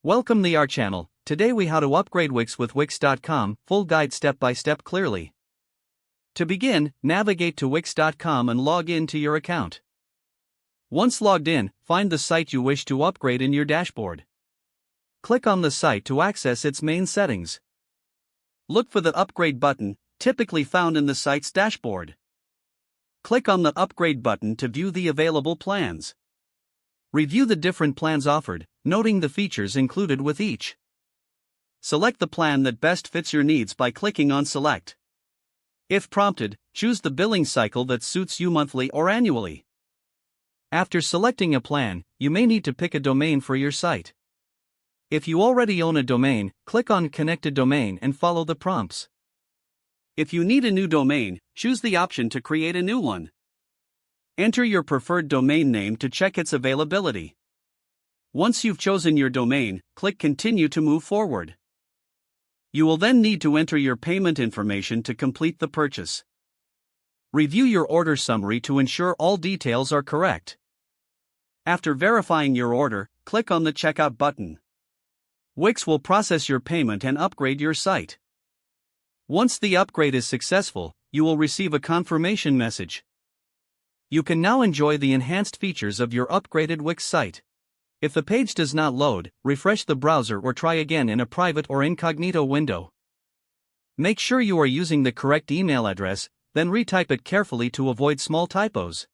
Welcome to our channel. Today we how to upgrade Wix with Wix.com, full guide step by step clearly. To begin, navigate to Wix.com and log in to your account. Once logged in, find the site you wish to upgrade in your dashboard. Click on the site to access its main settings. Look for the Upgrade button, typically found in the site's dashboard. Click on the Upgrade button to view the available plans. Review the different plans offered, noting the features included with each. Select the plan that best fits your needs by clicking on Select. If prompted, choose the billing cycle that suits you monthly or annually. After selecting a plan, you may need to pick a domain for your site. If you already own a domain, click on Connect a Domain and follow the prompts. If you need a new domain, choose the option to create a new one. Enter your preferred domain name to check its availability. Once you've chosen your domain, click Continue to move forward. You will then need to enter your payment information to complete the purchase. Review your order summary to ensure all details are correct. After verifying your order, click on the Checkout button. Wix will process your payment and upgrade your site. Once the upgrade is successful, you will receive a confirmation message. You can now enjoy the enhanced features of your upgraded Wix site. If the page does not load, refresh the browser or try again in a private or incognito window. Make sure you are using the correct email address, then retype it carefully to avoid small typos.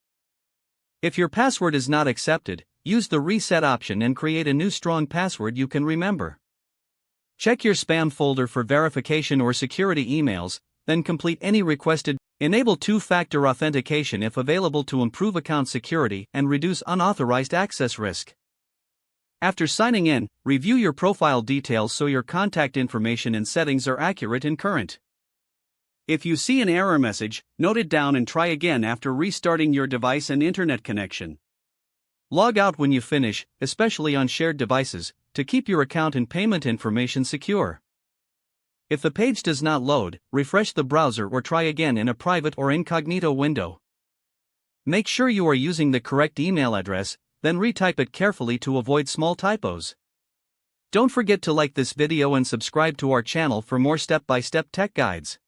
If your password is not accepted, use the reset option and create a new strong password you can remember. Check your spam folder for verification or security emails, then complete any requested. Enable two-factor authentication if available to improve account security and reduce unauthorized access risk. After signing in, review your profile details so your contact information and settings are accurate and current. If you see an error message, note it down and try again after restarting your device and internet connection. Log out when you finish, especially on shared devices, to keep your account and payment information secure. If the page does not load, refresh the browser or try again in a private or incognito window. Make sure you are using the correct email address, then retype it carefully to avoid small typos. Don't forget to like this video and subscribe to our channel for more step-by-step tech guides.